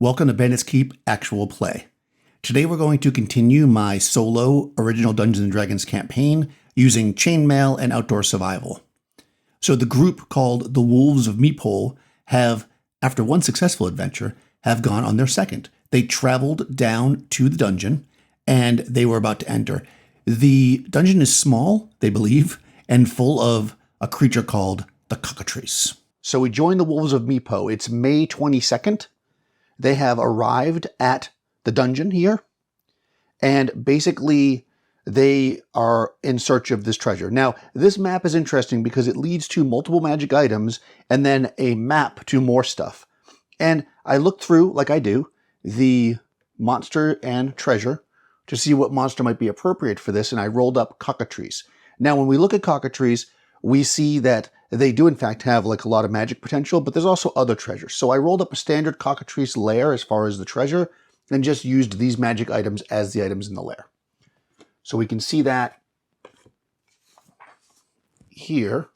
Welcome to Bandit's Keep Actual Play. Today we're going to continue my solo original Dungeons & Dragons campaign using Chainmail and Outdoor Survival. So the group called the Wolves of Meeple have, after one successful adventure, have gone on their second. They traveled down to the dungeon and they were about to enter. The dungeon is small, they believe, and full of a creature called the Cockatrice. So we joined the Wolves of Meepo. It's May 22nd. They have arrived at the dungeon here, and basically they are in search of this treasure. Now, this map is interesting because it leads to multiple magic items and then a map to more stuff. And I looked through, like I do, the monster and treasure to see what monster might be appropriate for this, and I rolled up Cockatrice. Now, when we look at Cockatrice, we see that they do in fact have like a lot of magic potential, but there's also other treasures. So I rolled up a standard Cockatrice lair as far as the treasure and just used these magic items as the items in the lair. So we can see that here.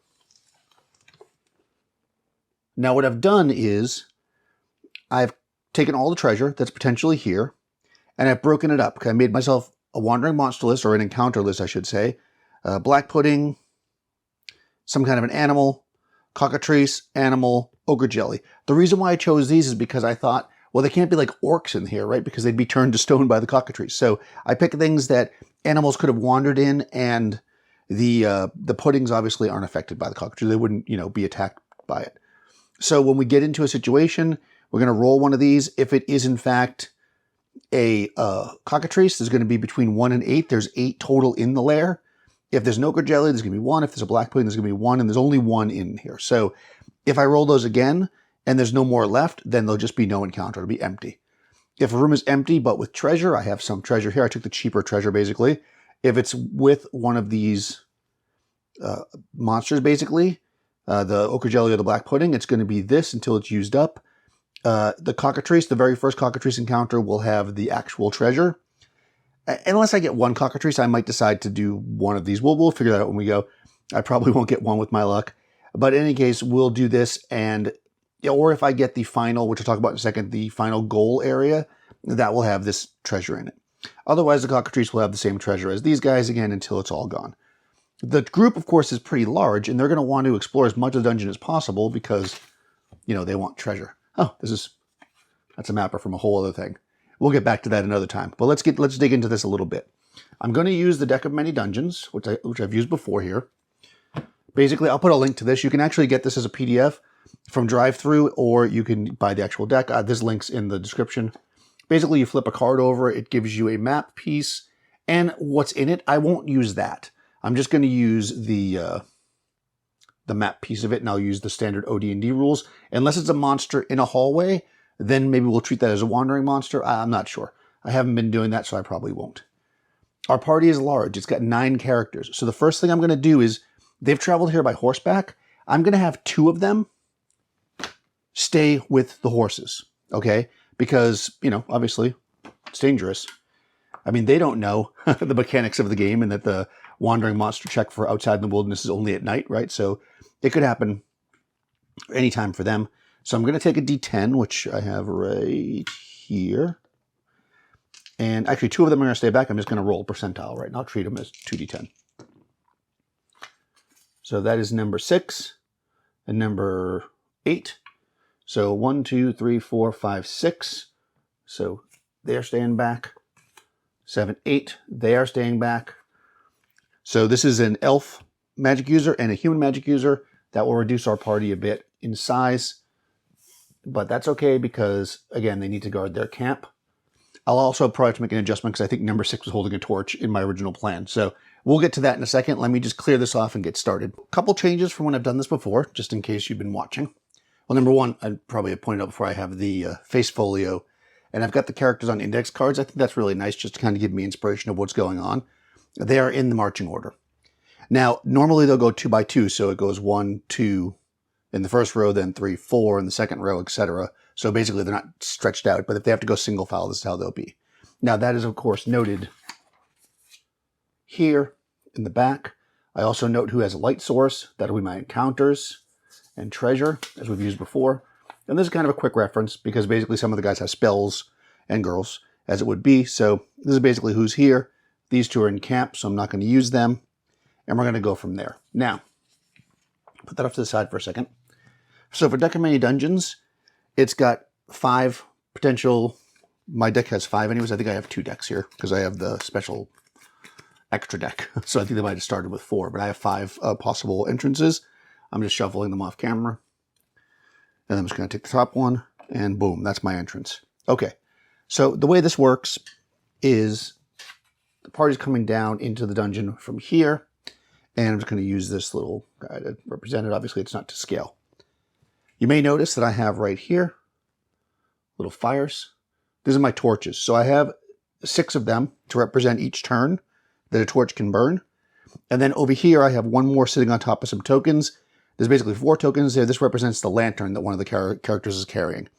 Now what I've done is I've taken all the treasure that's potentially here and I've broken it up. I made myself a wandering monster list, or an encounter list, I should say. Black pudding, some kind of an animal, cockatrice, animal, ogre jelly. The reason why I chose these is because I thought, well, they can't be like orcs in here, right? Because they'd be turned to stone by the cockatrice. So I picked things that animals could have wandered in, and the puddings obviously aren't affected by the cockatrice. They wouldn't, be attacked by it. So when we get into a situation, we're going to roll one of these. If it is in fact a cockatrice, there's going to be between 1 and 8. There's 8 total in the lair. If there's an ogre jelly, there's going to be 1. If there's a black pudding, there's going to be 1, and there's only 1 in here. So if I roll those again and there's no more left, then there'll just be no encounter. It'll be empty. If a room is empty but with treasure, I have some treasure here. I took the cheaper treasure, basically. If it's with one of these monsters, basically, the ogre jelly or the black pudding, it's going to be this until it's used up. The cockatrice, the very first cockatrice encounter, will have the actual treasure. Unless I get one cockatrice, I might decide to do one of these. We'll figure that out when we go. I probably won't get one with my luck. But in any case, we'll do this, and or if I get the final, which I'll talk about in a second, the final goal area, that will have this treasure in it. Otherwise, the cockatrice will have the same treasure as these guys again until it's all gone. The group, of course, is pretty large, and they're going to want to explore as much of the dungeon as possible because, they want treasure. Oh, that's a mapper from a whole other thing. We'll get back to that another time. But let's dig into this a little bit. I'm going to use the Deck of Many Dungeons, which I've used before here. Basically, I'll put a link to this. You can actually get this as a PDF from drive-thru, or you can buy the actual deck. This link's in the description. Basically, you flip a card over. It gives you a map piece and what's in it. I won't use that. I'm just going to use the map piece of it, and I'll use the standard OD&D rules. Unless it's a monster in a hallway, then maybe we'll treat that as a wandering monster. I'm not sure. I haven't been doing that, so I probably won't. Our party is large. It's got 9 characters. So the first thing I'm going to do is, they've traveled here by horseback. I'm going to have 2 of them stay with the horses, okay? Because, obviously, it's dangerous. I mean, they don't know the mechanics of the game and that the wandering monster check for outside in the wilderness is only at night, right? So it could happen anytime for them. So I'm going to take a D10, which I have right here. And actually, 2 of them are going to stay back. I'm just going to roll a percentile, right? And I'll treat them as 2D10. So that is number 6 and number 8. So 1, 2, 3, 4, 5, 6. So they're staying back. 7, 8. They are staying back. So this is an elf magic user and a human magic user. That will reduce our party a bit in size. But that's okay because, again, they need to guard their camp. I'll also probably have to make an adjustment because I think number 6 was holding a torch in my original plan. So we'll get to that in a second. Let me just clear this off and get started. A couple changes from when I've done this before, just in case you've been watching. Well, number 1, I probably have pointed out before, I have the face folio. And I've got the characters on index cards. I think that's really nice just to kind of give me inspiration of what's going on. They are in the marching order. Now, normally they'll go 2 by 2. So it goes 1, 2 in the first row, then 3, 4 in the second row, etc. So basically they're not stretched out, but if they have to go single file, this is how they'll be. Now that is, of course, noted here in the back. I also note who has a light source. That'll be my encounters and treasure, as we've used before. And this is kind of a quick reference because basically some of the guys have spells and girls, as it would be. So this is basically who's here. These two are in camp, so I'm not going to use them. And we're going to go from there. Now, put that off to the side for a second. So for Deck of Many Dungeons, it's got 5 potential. My deck has 5 anyways. I think I have 2 decks here because I have the special extra deck. So I think they might have started with 4, but I have 5 possible entrances. I'm just shuffling them off camera. And I'm just going to take the top one, and boom, that's my entrance. Okay, so the way this works is the party's coming down into the dungeon from here, and I'm just going to use this little guy to represent it. Obviously, it's not to scale. You may notice that I have right here little fires. These are my torches. So I have 6 of them to represent each turn that a torch can burn. And then over here, I have 1 more sitting on top of some tokens. There's basically 4 tokens there. This represents the lantern that one of the characters is carrying.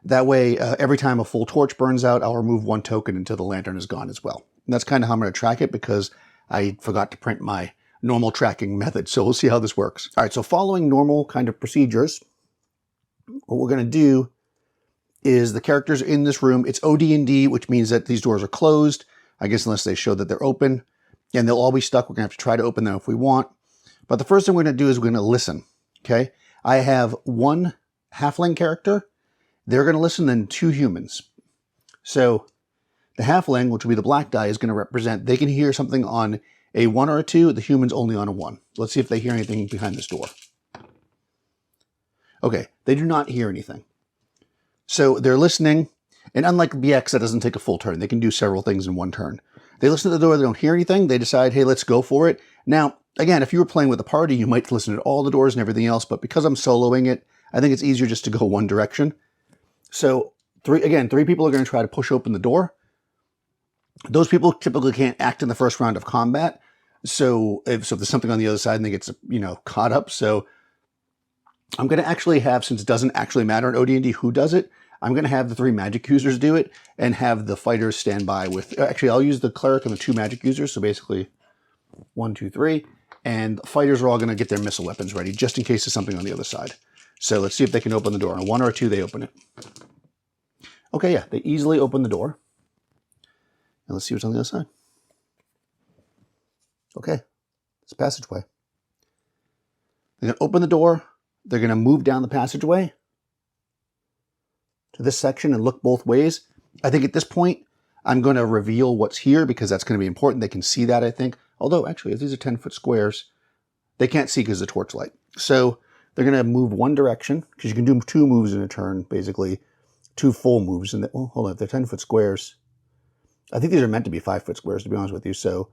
That way, every time a full torch burns out, I'll remove 1 token until the lantern is gone as well. And that's kind of how I'm going to track it because I forgot to print my normal tracking method. So we'll see how this works. All right, so following normal kind of procedures, what we're going to do is the characters in this room. It's OD&D, which means that these doors are closed, I guess unless they show that they're open. And they'll all be stuck. We're going to have to try to open them if we want. But the first thing we're going to do is we're going to listen, okay? I have 1 halfling character. They're going to listen, then 2 humans. So the halfling, which will be the black die, is going to represent, they can hear something on a 1 or a 2, the humans only on a 1. Let's see if they hear anything behind this door. Okay, they do not hear anything. So they're listening, and unlike BX, that doesn't take a full turn. They can do several things in 1 turn. They listen to the door, they don't hear anything, they decide, hey, let's go for it. Now, again, if you were playing with a party, you might listen to all the doors and everything else, but because I'm soloing it, I think it's easier just to go one direction. So, 3 people are going to try to push open the door. Those people typically can't act in the first round of combat, so if there's something on the other side and they get, caught up, so I'm going to actually have, since it doesn't actually matter in OD&D who does it, I'm going to have the 3 magic users do it and have the fighters stand by with... Actually, I'll use the cleric and the 2 magic users, so basically 1, 2, 3. And the fighters are all going to get their missile weapons ready, just in case there's something on the other side. So let's see if they can open the door. On a 1 or a 2, they open it. Okay, yeah, they easily open the door. And let's see what's on the other side. Okay, it's a passageway. They're going to open the door. They're going to move down the passageway to this section and look both ways. I think at this point, I'm going to reveal what's here because that's going to be important. They can see that, I think. Although, actually, if these are 10-foot squares, they can't see because of the torchlight. So they're going to move one direction because you can do 2 moves in a turn, basically 2 full moves. And well, hold on, if they're 10-foot squares, I think these are meant to be 5-foot squares, to be honest with you. So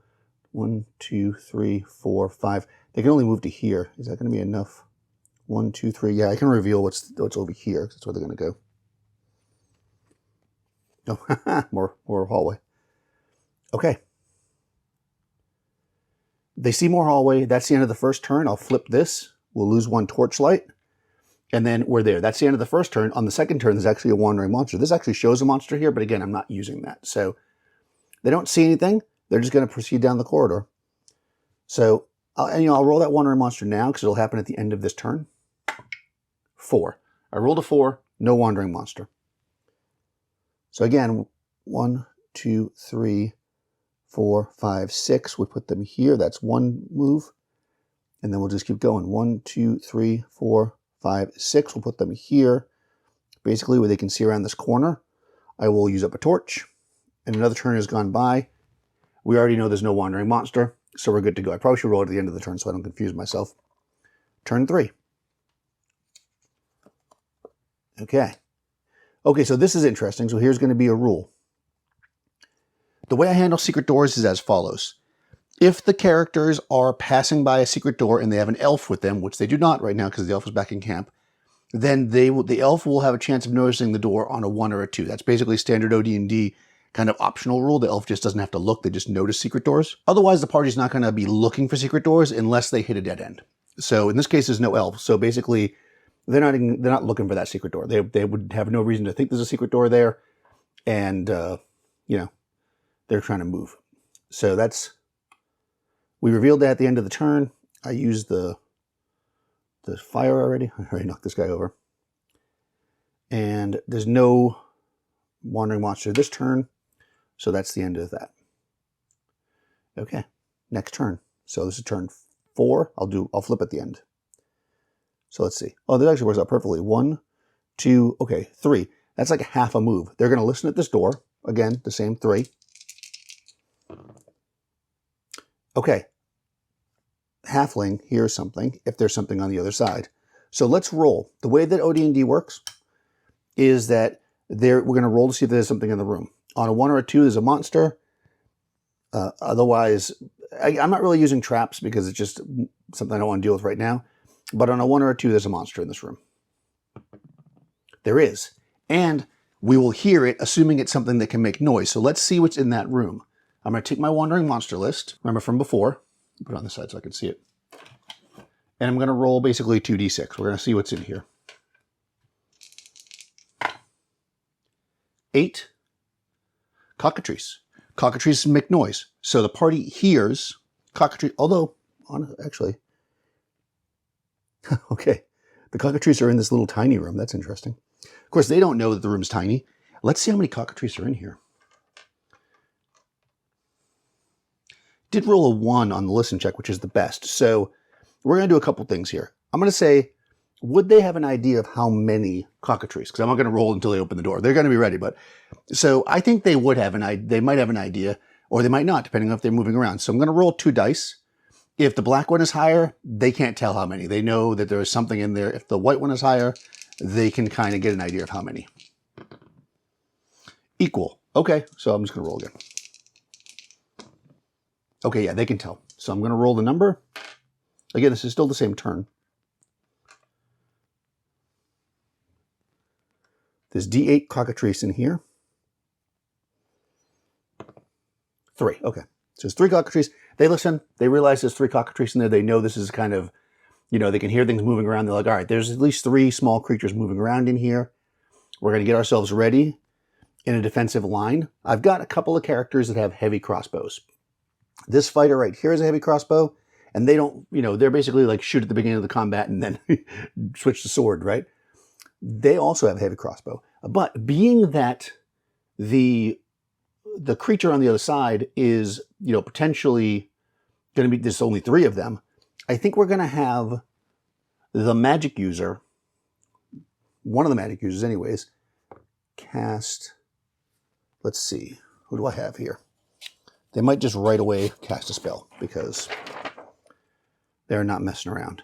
1, 2, 3, 4, 5. They can only move to here. Is that going to be enough? 1, 2, 3. Yeah, I can reveal what's over here. That's where they're going to go. Oh, more hallway. Okay. They see more hallway. That's the end of the first turn. I'll flip this. We'll lose 1 torchlight. And then we're there. That's the end of the first turn. On the second turn, there's actually a wandering monster. This actually shows a monster here, but again, I'm not using that. So they don't see anything. They're just going to proceed down the corridor. So, I'll roll that wandering monster now because it'll happen at the end of this turn. 4. I rolled a 4. No wandering monster. So again, 1, 2, 3, 4, 5, 6. We put them here. That's 1 move. And then we'll just keep going. 1, 2, 3, 4, 5, 6. We'll put them here. Basically where they can see around this corner. I will use up a torch. And another turn has gone by. We already know there's no wandering monster. So we're good to go. I probably should roll it at the end of the turn so I don't confuse myself. Turn 3. Okay. Okay, so this is interesting. So here's going to be a rule. The way I handle secret doors is as follows. If the characters are passing by a secret door and they have an elf with them, which they do not right now because the elf is back in camp, then the elf will have a chance of noticing the door on a 1 or a 2. That's basically standard OD&D kind of optional rule. The elf just doesn't have to look. They just notice secret doors. Otherwise, the party's not going to be looking for secret doors unless they hit a dead end. So in this case, there's no elf. So basically, they're not looking for that secret door. They would have no reason to think there's a secret door there. And, they're trying to move. So we revealed that at the end of the turn. I used the fire already. I already knocked this guy over. And there's no wandering monster this turn, so that's the end of that. Okay, next turn. So this is turn 4. I'll flip at the end. So let's see. Oh, that actually works out perfectly. 1, 2, okay, 3. That's like half a move. They're going to listen at this door. Again, the same 3. Okay. Halfling hears something if there's something on the other side. So let's roll. The way that OD&D works is that we're going to roll to see if there's something in the room. On a 1 or a 2, there's a monster. Otherwise, I'm not really using traps because it's just something I don't want to deal with right now. But on a 1 or a 2, there's a monster in this room. There is. And we will hear it, assuming it's something that can make noise. So let's see what's in that room. I'm going to take my wandering monster list, remember from before, put it on the side so I can see it. And I'm going to roll basically 2d6. We're going to see what's in here. 8. Cockatrice. Cockatrices make noise. So the party hears Cockatrice, although, actually, okay, the Cockatrice are in this little tiny room. That's interesting. Of course, they don't know that the room's tiny. Let's see how many Cockatrice are in here. Did roll a 1 on the listen check, which is the best. So we're going to do a couple things here. I'm going to say, would they have an idea of how many Cockatrice? Because I'm not going to roll until they open the door. They're going to be ready, but so I think they would have they might have an idea, or they might not, depending on if they're moving around. So I'm going to roll 2 dice. If the black one is higher, they can't tell how many. They know that there is something in there. If the white one is higher, they can kind of get an idea of how many. Equal. Okay, so I'm just going to roll again. Okay, yeah, they can tell. So I'm going to roll the number. Again, this is still the same turn. There's D8 Cockatrice in here. 3, okay. So there's 3 Cockatrice. They listen. They realize there's 3 Cockatrice in there. They know this is kind of, you know, they can hear things moving around. They're like, all right, there's at least 3 small creatures moving around in here. We're going to get ourselves ready in a defensive line. I've got a couple of characters that have heavy crossbows. This fighter right here is a heavy crossbow, and they don't, you know, they're basically like shoot at the beginning of the combat and then switch to sword, right? They also have a heavy crossbow. But being that the creature on the other side is, you know, potentially going to be, there's only 3 of them, I think we're going to have the magic user, one of the magic users anyways, cast, let's see, who do I have here? They might just right away cast a spell because they're not messing around.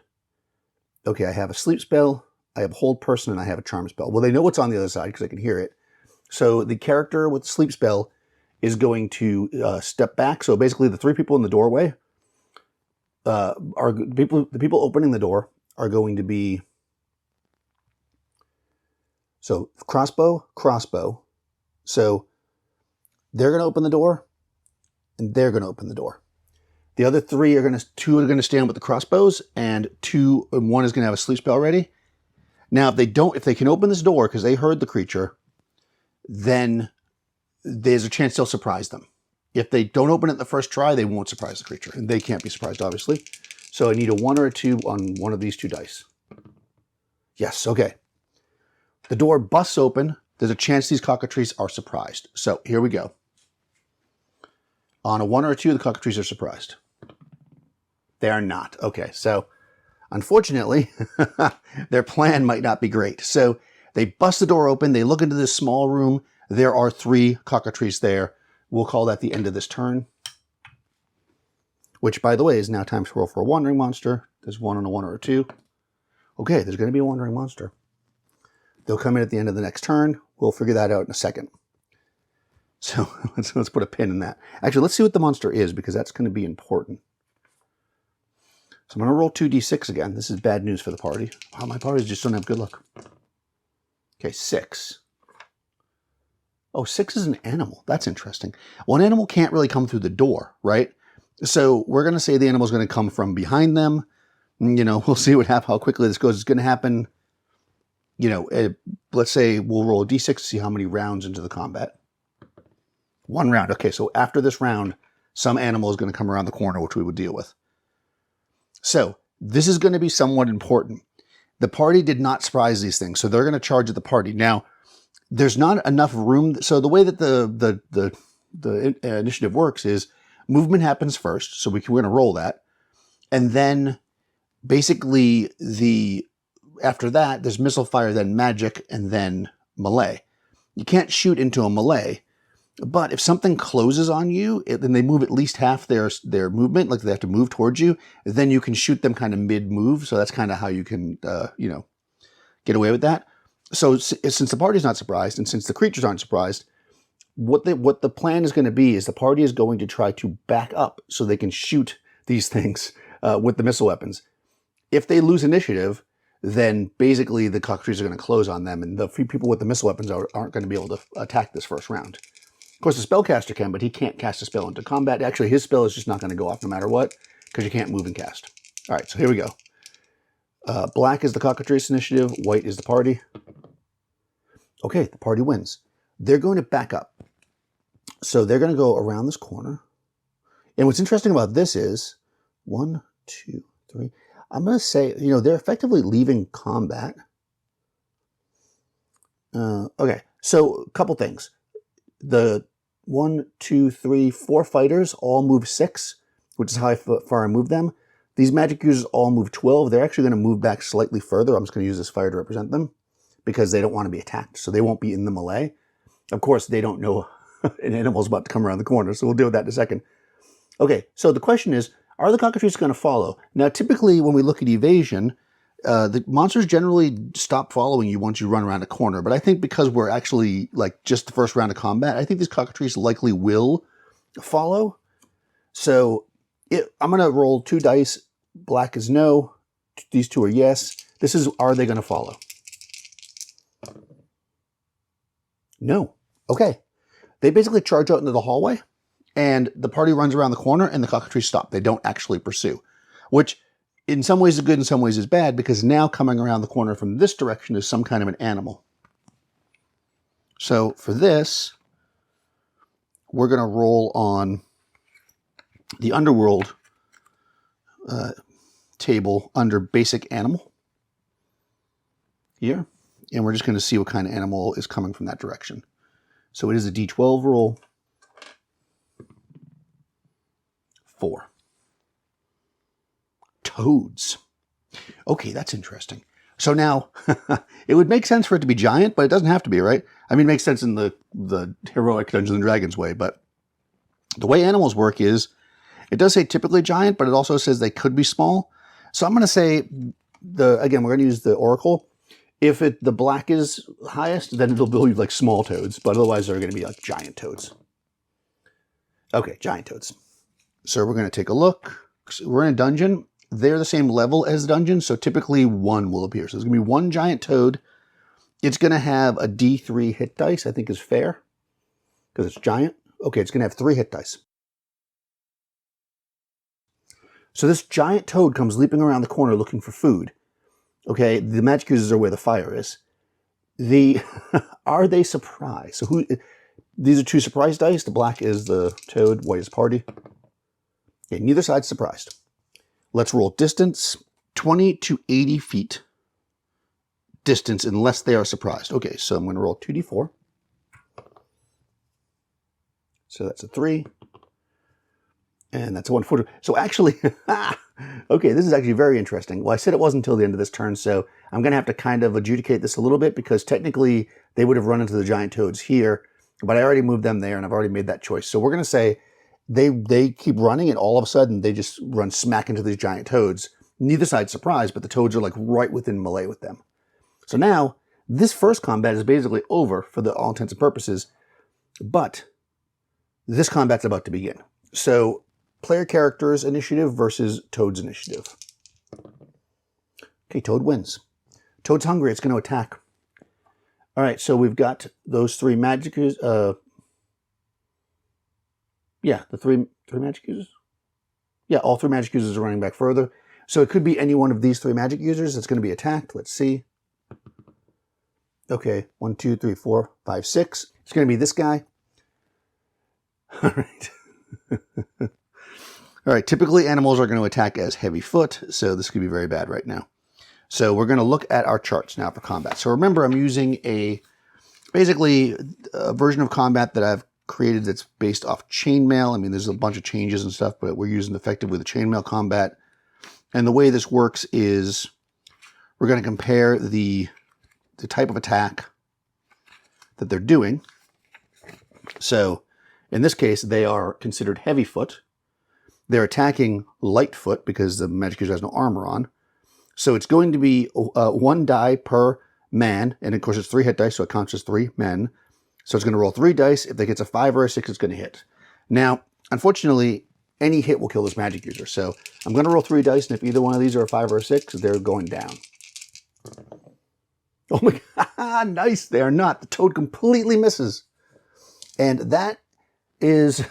Okay, I have a sleep spell, I have hold person, and I have a charm spell. Well, they know what's on the other side because I can hear it. So the character with the sleep spell is going to step back. So basically the 3 people in the doorway the people opening the door are going to be, so crossbow, crossbow. So they're going to open the door and they're going to open the door. The other 2 are going to stand with the crossbows, and 1 is going to have a sleep spell ready. Now, if they can open this door because they heard the creature, then there's a chance they'll surprise them. If they don't open it the first try, they won't surprise the creature, and they can't be surprised, obviously. So I need a 1 or a 2 on one of these 2 dice. Yes, okay. The door busts open. There's a chance these Cockatrice are surprised. So here we go. On a 1 or a 2, the Cockatrice are surprised. They are not. Okay, so unfortunately, their plan might not be great. So they bust the door open. They look into this small room. There are 3 Cockatrice there. We'll call that the end of this turn. Which, by the way, is now time to roll for a wandering monster. There's 1 on a 1 or a 2. Okay, there's going to be a wandering monster. They'll come in at the end of the next turn. We'll figure that out in a second. So let's put a pin in that. Actually, let's see what the monster is, because that's going to be important. So I'm going to roll 2d6 again. This is bad news for the party. Wow, my parties just don't have good luck. Okay, 6. Oh, 6 is an animal. That's interesting. Well, an animal can't really come through the door, right? So we're going to say the animal's going to come from behind them. You know, we'll see how quickly this goes. It's going to happen, you know, let's say we'll roll a d6 to see how many rounds into the combat. 1 round. Okay, so after this round, some animal is going to come around the corner, which we would deal with. So this is going to be somewhat important. The party did not surprise these things, so they're going to charge at the party. Now, there's not enough room. So the way that the initiative works is movement happens first, so we're going to roll that, and then basically after that there's missile fire, then magic, and then melee. You can't shoot into a melee, but if something closes on you, then they move at least half their movement, like they have to move towards you. Then you can shoot them kind of mid-move. So that's kind of how you can, get away with that. So since the party's not surprised, and since the creatures aren't surprised, what the plan is going to be is the party is going to try to back up so they can shoot these things with the missile weapons. If they lose initiative, then basically the Cockatrices are going to close on them, and the few people with the missile weapons aren't going to be able to attack this first round. Of course, the spellcaster can, but he can't cast a spell into combat. Actually, his spell is just not going to go off no matter what, because you can't move and cast. All right, so here we go. Black is the Cockatrice initiative. White is the party. Okay, the party wins. They're going to back up. So they're going to go around this corner. And what's interesting about this is 1, 2, 3. I'm going to say, they're effectively leaving combat. Okay, so a couple things. The 1, 2, 3, 4 fighters all move 6, which is how far I move them. These magic users all move 12. They're actually going to move back slightly further. I'm just going to use this fire to represent them because they don't want to be attacked, so they won't be in the melee. Of course, they don't know an animal's about to come around the corner, so we'll deal with that in a second. Okay, so the question is, are the Cockatrices going to follow? Now, typically when we look at evasion, the monsters generally stop following you once you run around a corner. But I think because we're actually like just the first round of combat, I think these Cockatrices likely will follow. So I'm going to roll 2 dice. Black is no. These 2 are yes. This is, are they going to follow? No. Okay. They basically charge out into the hallway, and the party runs around the corner, and the Cockatrices stop. They don't actually pursue, which in some ways is good, in some ways is bad, because now coming around the corner from this direction is some kind of an animal. So for this, we're going to roll on the Underworld table under Basic Animal here, and we're just going to see what kind of animal is coming from that direction. So it is a D12 roll. 4. Toads. Okay, that's interesting. So now, it would make sense for it to be giant, but it doesn't have to be, right? I mean, it makes sense in the heroic Dungeons & Dragons way, but the way animals work is, it does say typically giant, but it also says they could be small. So I'm going to say, again, we're going to use the Oracle. If the black is highest, then it'll be like small toads, but otherwise they're going to be like giant toads. Okay, giant toads. So we're going to take a look. We're in a dungeon. They're the same level as the dungeon, so typically 1 will appear. So there's going to be 1 giant toad. It's going to have a D3 hit dice, I think is fair, because it's giant. Okay, it's going to have 3 hit dice. So this giant toad comes leaping around the corner looking for food. Okay, the magic users are where the fire is. Are they surprised? So these are 2 surprise dice. The black is the toad, white is party. Okay, neither side's surprised. Let's roll distance. 20 to 80 feet distance unless they are surprised. Okay, so I'm going to roll 2d4. So that's a 3. And that's a 1 So actually, okay, this is actually very interesting. Well, I said it wasn't until the end of this turn, so I'm going to have to kind of adjudicate this a little bit, because technically they would have run into the giant toads here, but I already moved them there, and I've already made that choice. So we're going to say they keep running, and all of a sudden they just run smack into these giant toads. Neither side's surprised, but the toads are like right within melee with them. So now, this first combat is basically over for all intents and purposes, but this combat's about to begin. So player characters initiative versus Toad's initiative. Okay, Toad wins. Toad's hungry. It's going to attack. All right, so we've got those 3 magic users. Yeah, the 3 magic users. Yeah, all 3 magic users are running back further. So it could be any one of these 3 magic users that's going to be attacked. Let's see. Okay, 1, 2, 3, 4, 5, 6. It's going to be this guy. All right. All right, typically animals are going to attack as heavy foot, so this could be very bad right now. So we're going to look at our charts now for combat. So remember, I'm using basically a version of combat that I've created that's based off chainmail. I mean, there's a bunch of changes and stuff, but we're using effectively the chainmail combat. And the way this works is we're going to compare the type of attack that they're doing. So in this case, they are considered heavy foot. They're attacking light foot because the magic user has no armor on. So it's going to be 1 die per man. And of course, it's 3 hit dice, so it counts as 3 men. So it's going to roll 3 dice. If they gets a 5 or a 6, it's going to hit. Now, unfortunately, any hit will kill this magic user. So I'm going to roll 3 dice, and if either one of these are a 5 or a 6, they're going down. Oh my god, nice. They are not. The toad completely misses. And that is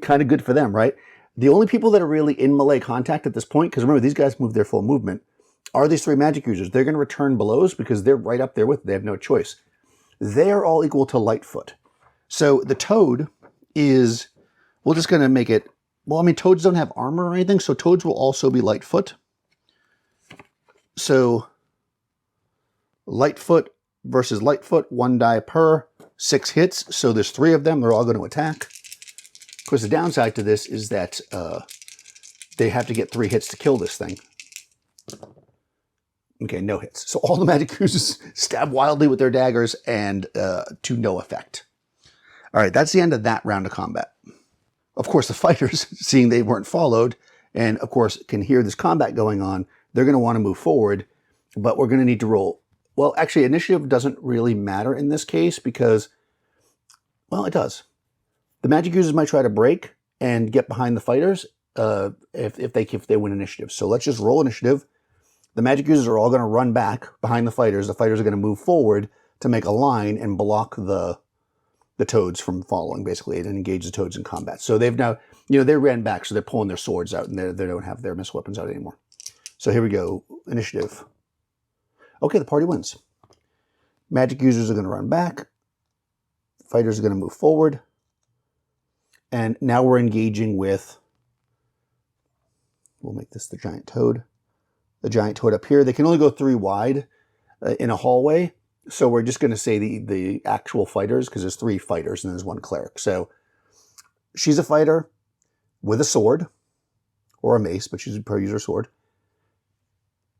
kind of good for them, right? The only people that are really in melee contact at this point, because remember, these guys move their full movement, are these 3 magic users. They're going to return blows because they're right up there with it. They have no choice. They are all equal to Lightfoot. So the toad is, we're just going to make it, well, I mean, toads don't have armor or anything, so toads will also be Lightfoot. So Lightfoot versus Lightfoot, 1 die per, 6 hits. So there's 3 of them. They're all going to attack. Of course, the downside to this is that they have to get 3 hits to kill this thing. Okay, no hits. So all the magic users stab wildly with their daggers and to no effect. All right, that's the end of that round of combat. Of course, the fighters, seeing they weren't followed, and of course can hear this combat going on, they're going to want to move forward, but we're going to need to roll. Well, actually, initiative doesn't really matter in this case because, well, it does. The magic users might try to break and get behind the fighters if they win initiative. So let's just roll initiative. The magic users are all going to run back behind the fighters. The fighters are going to move forward to make a line and block the toads from following, basically, and engage the toads in combat. So they've now, they ran back, so they're pulling their swords out, and they don't have their missile weapons out anymore. So here we go. Initiative. Okay, the party wins. Magic users are going to run back. Fighters are going to move forward. And now we're engaging with, we'll make this the giant toad. The giant toad up here. They can only go 3 wide in a hallway. So we're just going to say the actual fighters, because there's 3 fighters and there's 1 cleric. So she's a fighter with a sword or a mace, but she's probably use her sword.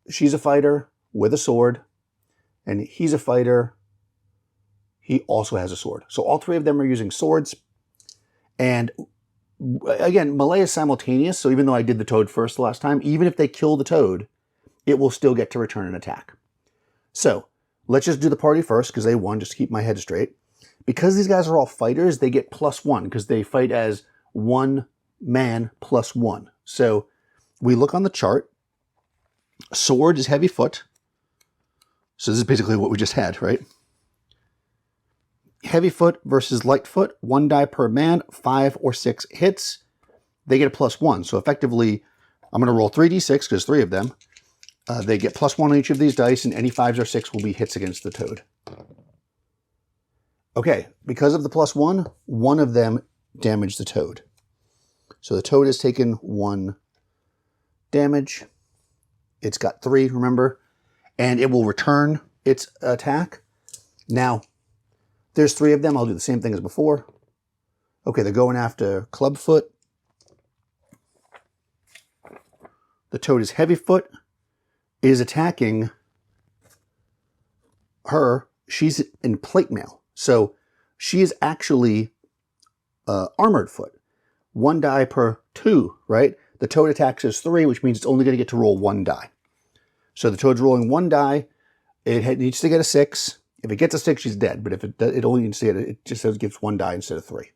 She's a fighter with a sword, and he's a fighter. He also has a sword. So all 3 of them are using swords. And again, melee is simultaneous. So even though I did the toad first the last time, even if they kill the toad, it will still get to return an attack. So let's just do the party first because they won, just to keep my head straight. Because these guys are all fighters, they get +1 because they fight as 1 man +1. So we look on the chart. Sword is heavy foot. So this is basically what we just had, right? Heavy foot versus light foot, 1 die per man, 5 or 6 hits. They get a +1. So effectively, I'm going to roll 3d6 because 3 of them. They get +1 on each of these dice, and any 5s or 6 will be hits against the toad. Okay, because of the +1, 1 of them damaged the toad. So the toad has taken 1 damage. It's got 3, remember? And it will return its attack. Now, there's 3 of them. I'll do the same thing as before. Okay, they're going after Clubfoot. The toad is heavy foot. Is attacking her. She's in plate mail. So she is actually armored foot. 1 die per 2, right? The toad attacks as 3, which means it's only going to get to roll 1 die. So the toad's rolling 1 die. It needs to get a 6. If it gets a 6, she's dead. But if it only needs to get it just says it gives 1 die instead of 3.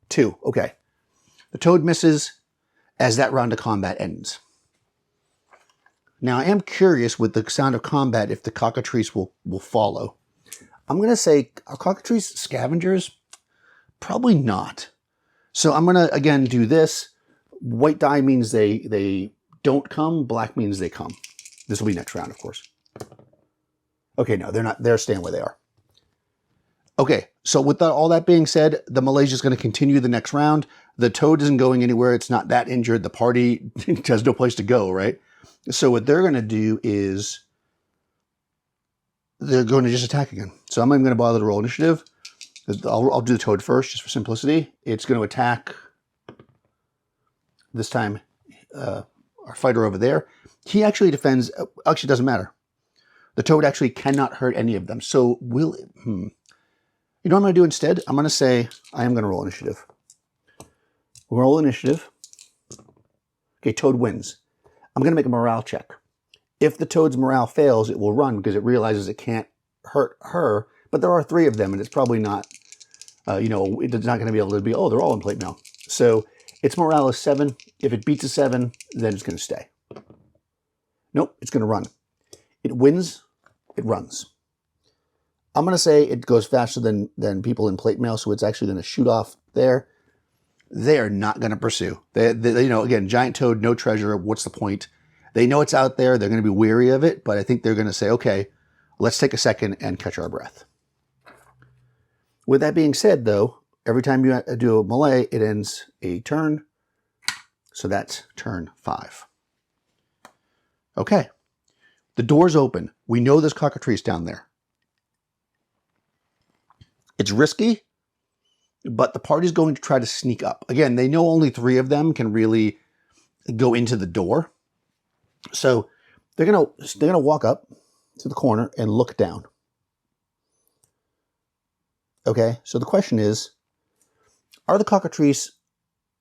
2. Okay. The toad misses as that round of combat ends. Now, I am curious with the sound of combat if the Cockatrice will follow. I'm going to say, are Cockatrice scavengers? Probably not. So I'm going to, again, do this. White die means they don't come. Black means they come. This will be next round, of course. Okay, no, they're not. They're staying where they are. Okay, so with all that being said, the Malaysia is going to continue the next round. The toad isn't going anywhere. It's not that injured. The party has no place to go, right? So what they're going to do is they're going to just attack again. So I'm not even going to bother to roll initiative. I'll do the toad first, just for simplicity. It's going to attack, this time, our fighter over there. He actually defends, actually doesn't matter. The toad actually cannot hurt any of them. So will it, You know what I'm going to do instead? I'm going to say, I am going to roll initiative. Roll initiative. Okay, toad wins. I'm going to make a morale check. If the toad's morale fails, it will run because it realizes it can't hurt her. But there are 3 of them, and it's probably not, it's not going to be able to be, oh, they're all in plate mail. So its morale is 7. If it beats a 7, then it's going to stay. Nope, it's going to run. It wins, it runs. I'm going to say it goes faster than people in plate mail, so it's actually going to shoot off there. They are not going to pursue. They, again, giant toad, no treasure. What's the point? They know it's out there. They're going to be weary of it, but I think they're going to say, okay, let's take a second and catch our breath. With that being said, though, every time you do a melee, it ends a turn. So that's turn 5. Okay. The door's open. We know there's Cockatrice down there. It's risky, but the party's going to try to sneak up. Again, they know only 3 of them can really go into the door. So they're gonna walk up to the corner and look down. Okay, so the question is, are the Cockatrice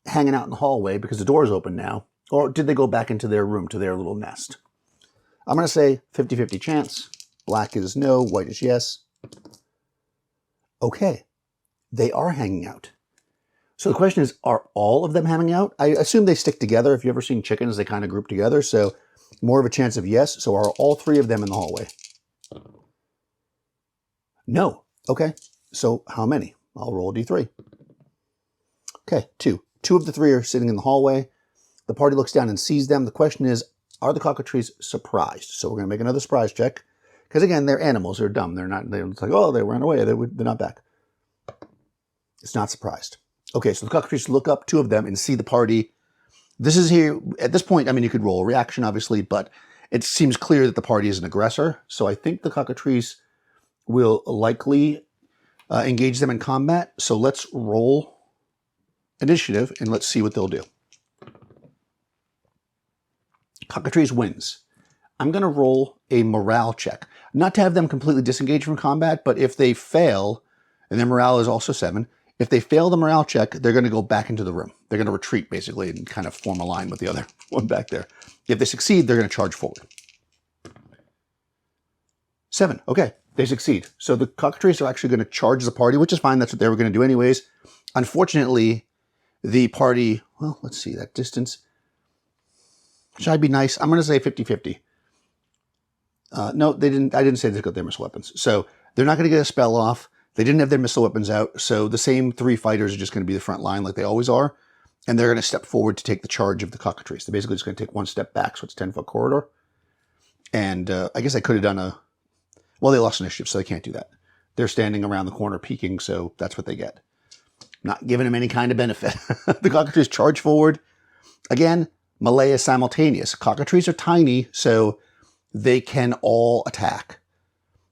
hanging out in the hallway because the door's open now, or did they go back into their room, to their little nest? I'm going to say 50-50 chance. Black is no, white is yes. Okay, they are hanging out. So the question is, are all of them hanging out? I assume they stick together. If you've ever seen chickens, they kind of group together. So more of a chance of yes. So are all 3 of them in the hallway? No. Okay. So how many? I'll roll a d3. Okay, 2. 2 of the 3 are sitting in the hallway. The party looks down and sees them. The question is, are the Cockatrice surprised? So we're going to make another surprise check. Because again, they're animals. They're dumb. They're like, oh, they ran away. They're not back. It's not surprised. Okay, so the Cockatrice look up, 2 of them, and see the party. This is here, at this point, I mean, you could roll a reaction, obviously, but it seems clear that the party is an aggressor. So I think the Cockatrice will likely engage them in combat. So let's roll initiative, and let's see what they'll do. Cockatrice wins. I'm going to roll a morale check. Not to have them completely disengage from combat, but if they fail, and their morale is also 7, if they fail the morale check, they're going to go back into the room. They're going to retreat, basically, and kind of form a line with the other one back there. If they succeed, they're going to charge forward. 7. Okay, they succeed. So the Cockatrice are actually going to charge the party, which is fine. That's what they were going to do anyways. Unfortunately, the party, well, let's see, that distance. Should I be nice? I'm going to say 50-50. No, they didn't. I didn't say they got their missile weapons. So they're not going to get a spell off. They didn't have their missile weapons out. So the same 3 fighters are just going to be the front line like they always are. And they're going to step forward to take the charge of the Cockatrice. They're basically just going to take 1 step back. So it's a 10-foot corridor. And I guess I could have done well, they lost initiative, so they can't do that. They're standing around the corner peeking, so that's what they get. Not giving them any kind of benefit. The Cockatrice charge forward. Again, melee is simultaneous. Cockatrice are tiny, so they can all attack.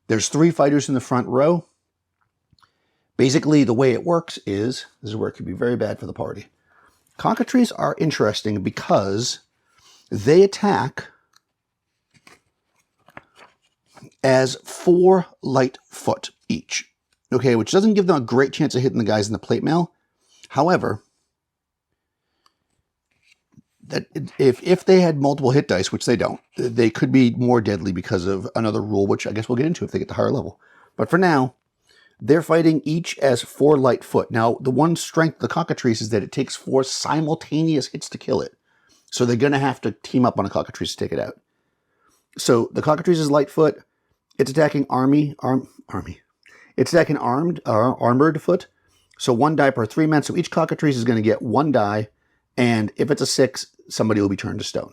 There's 3 fighters in the front row. Basically, the way it works is, this is where it could be very bad for the party. Cockatrice are interesting because they attack as 4 light foot each. Okay, which doesn't give them a great chance of hitting the guys in the plate mail. However, that if they had multiple hit dice, which they don't, they could be more deadly because of another rule, which I guess we'll get into if they get to higher level. But for now, they're fighting each as 4 light foot. Now, the one strength of the Cockatrice is that it takes 4 simultaneous hits to kill it. So they're going to have to team up on a Cockatrice to take it out. So the Cockatrice is light foot. It's attacking It's attacking armored foot. So 1 die per 3 men. So each Cockatrice is going to get 1 die. And if it's a 6, somebody will be turned to stone.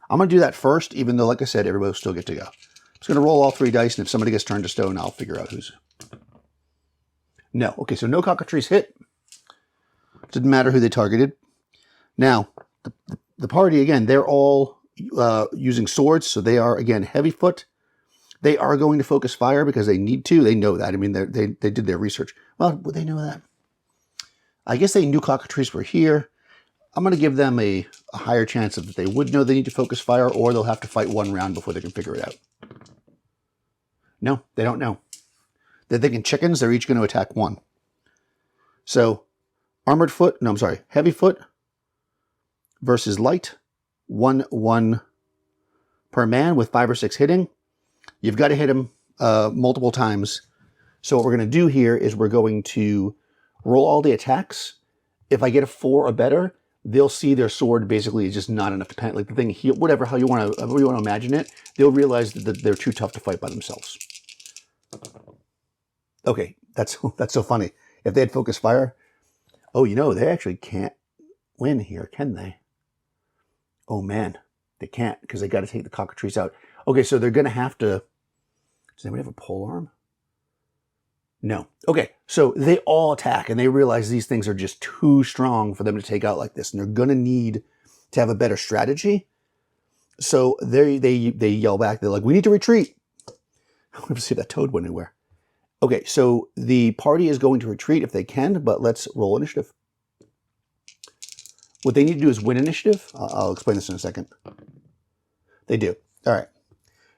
I'm going to do that first, even though, like I said, everybody will still get to go. I'm just going to roll all 3 dice, and if somebody gets turned to stone, I'll figure out who's... No. Okay, so no Cockatrice hit. Didn't matter who they targeted. Now, the party, again, they're all using swords, so they are, again, heavy foot. They are going to focus fire because they need to. They know that. I mean, they did their research. Well, would they know that? I guess they knew Cockatrice were here. I'm going to give them a higher chance that they would know they need to focus fire, or they'll have to fight one round before they can figure it out. No, they don't know. They're thinking chickens. They're each going to attack one. So, armored foot. No, I'm sorry. Heavy foot versus light. 1/1 per man with 5 or 6 hitting. You've got to hit him multiple times. So what we're going to do here is we're going to roll all the attacks. If I get a 4 or better, they'll see their sword basically is just not enough to pen, like the thing here, whatever, how you want to imagine it. They'll realize that they're too tough to fight by themselves. Okay, that's so funny. If they had focus fire, oh, you know, they actually can't win here, can they? Oh man, they can't because they got to take the Cockatrice out. Okay, so they're going to have to... Does anybody have a pole arm? No. Okay, so they all attack, and they realize these things are just too strong for them to take out like this, and they're going to need to have a better strategy. So they yell back. They're like, we need to retreat. I want to see if that toad went anywhere. Okay, so the party is going to retreat if they can, but let's roll initiative. What they need to do is win initiative. I'll explain this in a second. They do. All right.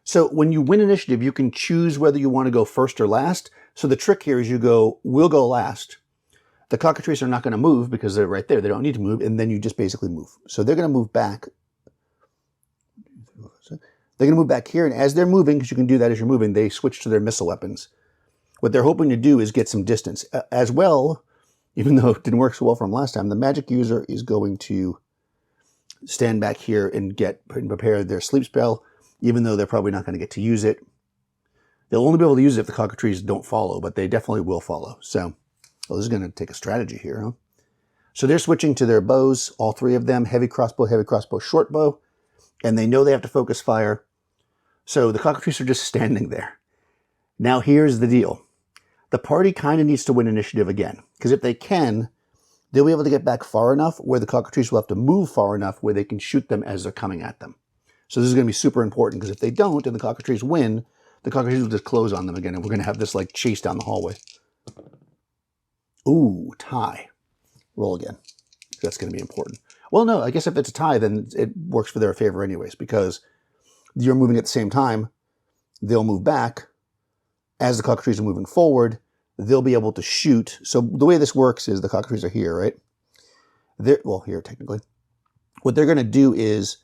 So when you win initiative, you can choose whether you want to go first or last. So the trick here is you go, we'll go last. The Cockatrice are not going to move because they're right there. They don't need to move. And then you just basically move. So they're going to move back. They're going to move back here. And as they're moving, because you can do that as you're moving, they switch to their missile weapons. What they're hoping to do is get some distance. As well, even though it didn't work so well for them last time, the magic user is going to stand back here and prepare their sleep spell, even though they're probably not going to get to use it. They'll only be able to use it if the Cockatrice don't follow, but they definitely will follow. So, well, this is going to take a strategy here, huh? So they're switching to their bows, all 3 of them, heavy crossbow, short bow, and they know they have to focus fire. So the Cockatrice are just standing there. Now here's the deal. The party kind of needs to win initiative again, because if they can, they'll be able to get back far enough where the Cockatrice will have to move far enough where they can shoot them as they're coming at them. So this is going to be super important, because if they don't and the Cockatrice win, the Cockatrice will just close on them again, and we're going to have this like chase down the hallway. Ooh, tie. Roll again. That's going to be important. Well, no, I guess if it's a tie, then it works for their favor anyways, because you're moving at the same time. They'll move back. As the Cockatrice are moving forward, they'll be able to shoot. So the way this works is the Cockatrice are here, right? Well, here technically. What they're going to do is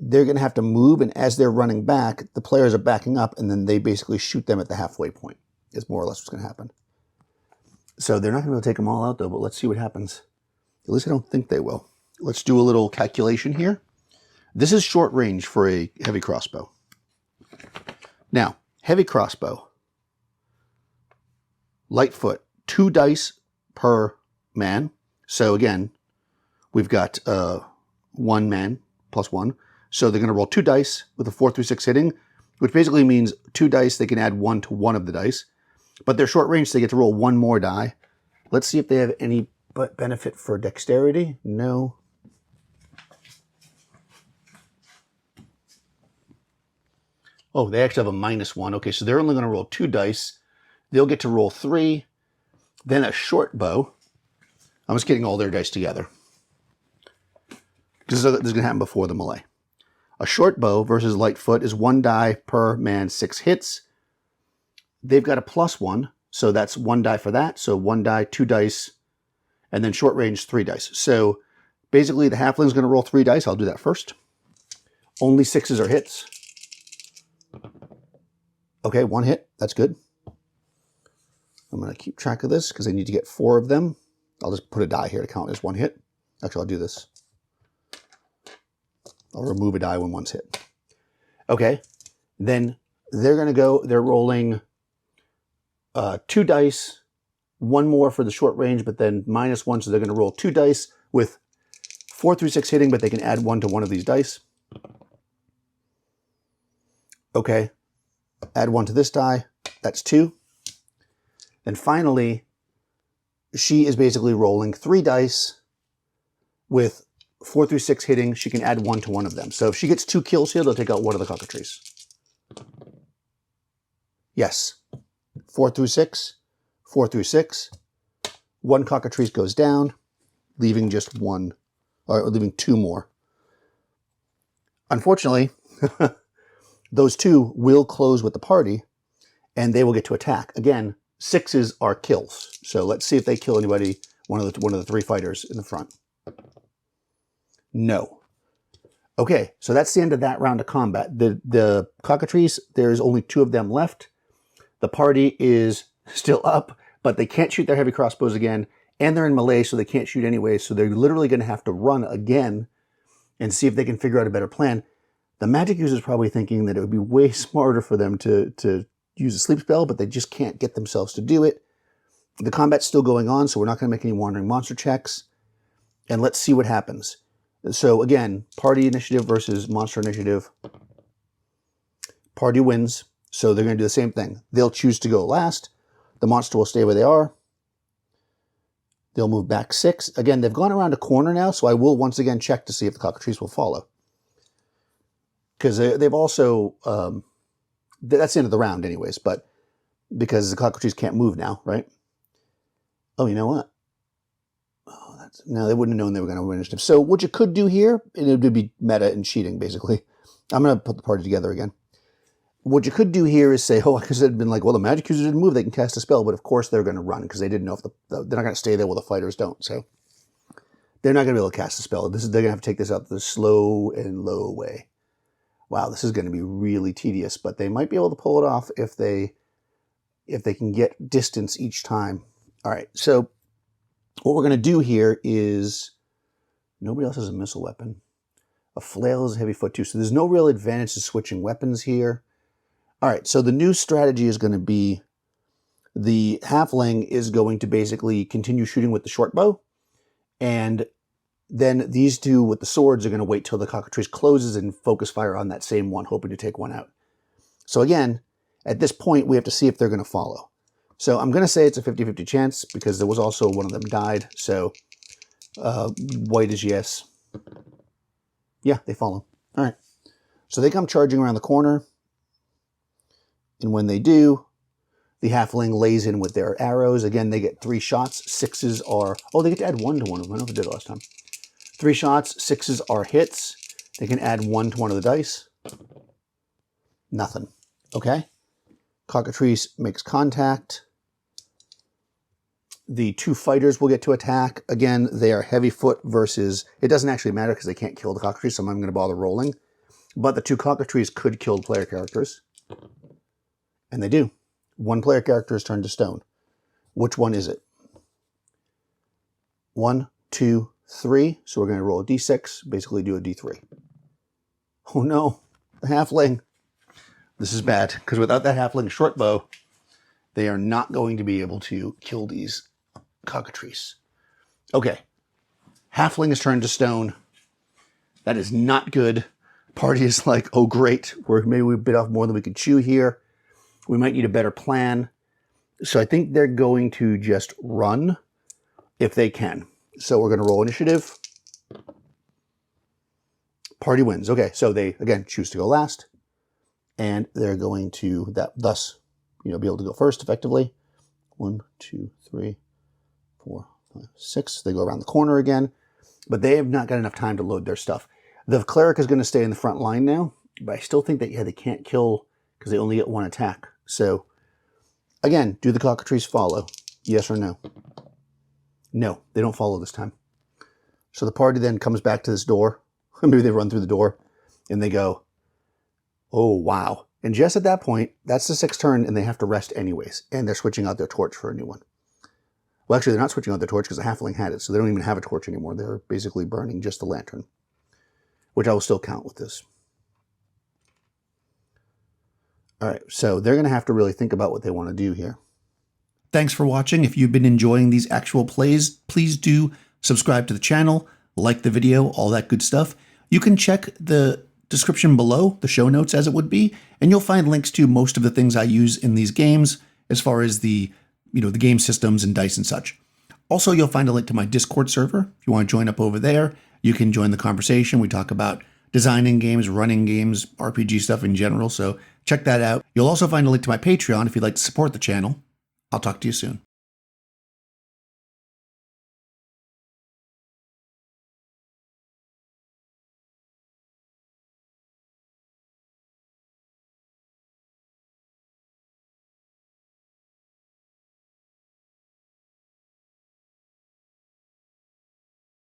they're going to have to move, and as they're running back, the players are backing up, and then they basically shoot them at the halfway point, is more or less what's going to happen. So they're not going to be able to take them all out, though, but let's see what happens. At least I don't think they will. Let's do a little calculation here. This is short range for a heavy crossbow. Now, heavy crossbow. Lightfoot, 2 dice per man. So again, we've got 1 man plus 1. So they're going to roll 2 dice with a 4 through 6 hitting, which basically means 2 dice, they can add 1 to one of the dice. But they're short range, so they get to roll 1 more die. Let's see if they have any benefit for dexterity. No. Oh, they actually have a -1. Okay, so they're only going to roll 2 dice. They'll get to roll 3. Then a short bow. I'm just getting all their dice together, because this is going to happen before the melee. A short bow versus Lightfoot is 1 die per man, 6 hits. They've got a +1, so that's 1 die for that. So 1 die, 2 dice, and then short range, 3 dice. So basically the halfling's going to roll 3 dice. I'll do that first. Only 6s are hits. Okay, 1 hit. That's good. I'm going to keep track of this because I need to get 4 of them. I'll just put a die here to count as 1 hit. Actually, I'll do this. I'll remove a die when 1's hit. Okay, then they're going to go, they're rolling 2 dice, 1 more for the short range, but then -1, so they're going to roll 2 dice with 4 through 6 hitting, but they can add 1 to one of these dice. Okay, add 1 to this die, that's 2. And finally, she is basically rolling 3 dice with 4 through 6 hitting, she can add 1 to one of them. So if she gets 2 kills here, they'll take out one of the Cockatrice. Yes. 4 through 6. 4 through 6. 1 Cockatrice goes down, leaving just 1, or leaving 2 more. Unfortunately, those 2 will close with the party, and they will get to attack. Again, 6s are kills. So let's see if they kill anybody, one of the 3 fighters in the front. No. Okay, so that's the end of that round of combat. The Cockatrice, there's only 2 of them left. The party is still up, but they can't shoot their heavy crossbows again, and they're in melee, so they can't shoot anyway, so they're literally going to have to run again and see if they can figure out a better plan. The magic user is probably thinking that it would be way smarter for them to use a sleep spell, but they just can't get themselves to do it. The combat's still going on, so we're not going to make any wandering monster checks, and let's see what happens. So again, party initiative versus monster initiative. Party wins. So they're going to do the same thing. They'll choose to go last. The monster will stay where they are. They'll move back 6. Again, they've gone around a corner now, so I will once again check to see if the Cockatrice will follow. Because they've also... that's the end of the round anyways, but because the Cockatrice can't move now, right? Oh, you know what? Oh, no, they wouldn't have known they were going to win initiative. So what you could do here, and it would be meta and cheating, basically. I'm going to put the party together again. What you could do here is say, oh, because it'd been like, well, the magic user didn't move, they can cast a spell, but of course they're going to run because they didn't know if they're not going to stay there while the fighters don't. So they're not going to be able to cast a spell. They're going to have to take this out the slow and low way. Wow, this is going to be really tedious, but they might be able to pull it off if they can get distance each time. All right, so what we're going to do here is nobody else has a missile weapon. A flail is a heavy foot too, so there's no real advantage to switching weapons here. All right, so the new strategy is going to be the halfling is going to basically continue shooting with the short bow, and then these 2 with the swords are going to wait till the Cockatrice closes and focus fire on that same one, hoping to take one out. So again, at this point, we have to see if they're going to follow. So I'm going to say it's a 50-50 chance because there was also one of them died. So white is yes. Yeah, they follow. All right. So they come charging around the corner. And when they do, the halfling lays in with their arrows. Again, they get 3 shots. 6s are... Oh, they get to add 1 to one of them. I don't know if they did it last time. 3 shots. 6s are hits. They can add 1 to one of the dice. Nothing. Okay. Cockatrice makes contact. The 2 fighters will get to attack. Again, they are heavy foot versus... It doesn't actually matter because they can't kill the Cockatrice, so I'm not going to bother rolling. But the 2 Cockatrice could kill player characters. And they do. 1 player character is turned to stone. Which one is it? 1, 2, 3. So we're going to roll a d6, basically do a d3. Oh no, the halfling. This is bad, because without that halfling short bow, they are not going to be able to kill these Cockatrice. Okay. Halfling is turned to stone. That is not good. Party is like, oh great, maybe we bit off more than we could chew here. We might need a better plan. So I think they're going to just run if they can. So we're going to roll initiative. Party wins. Okay, so they, again, choose to go last. And they're going to, thus, be able to go first effectively. 1, 2, 3, 4, 5, 6. They go around the corner again. But they have not got enough time to load their stuff. The cleric is going to stay in the front line now. But I still think that, yeah, they can't kill because they only get 1 attack. So, again, do the Cockatrice follow? Yes or no? No, they don't follow this time. So the party then comes back to this door. Maybe they run through the door and they go, oh, wow. And just at that point, that's the 6th turn and they have to rest anyways. And they're switching out their torch for a new one. Well, actually, they're not switching out their torch because the halfling had it. So they don't even have a torch anymore. They're basically burning just the lantern, which I will still count with this. All right, so they're going to have to really think about what they want to do here. Thanks for watching. If you've been enjoying these actual plays, please do subscribe to the channel, like the video, all that good stuff. You can check the description below, the show notes as it would be, and you'll find links to most of the things I use in these games as far as the game systems and dice and such. Also, you'll find a link to my Discord server if you want to join up over there. You can join the conversation. We talk about designing games, running games, RPG stuff in general, so check that out. You'll also find a link to my Patreon if you'd like to support the channel. I'll talk to you soon.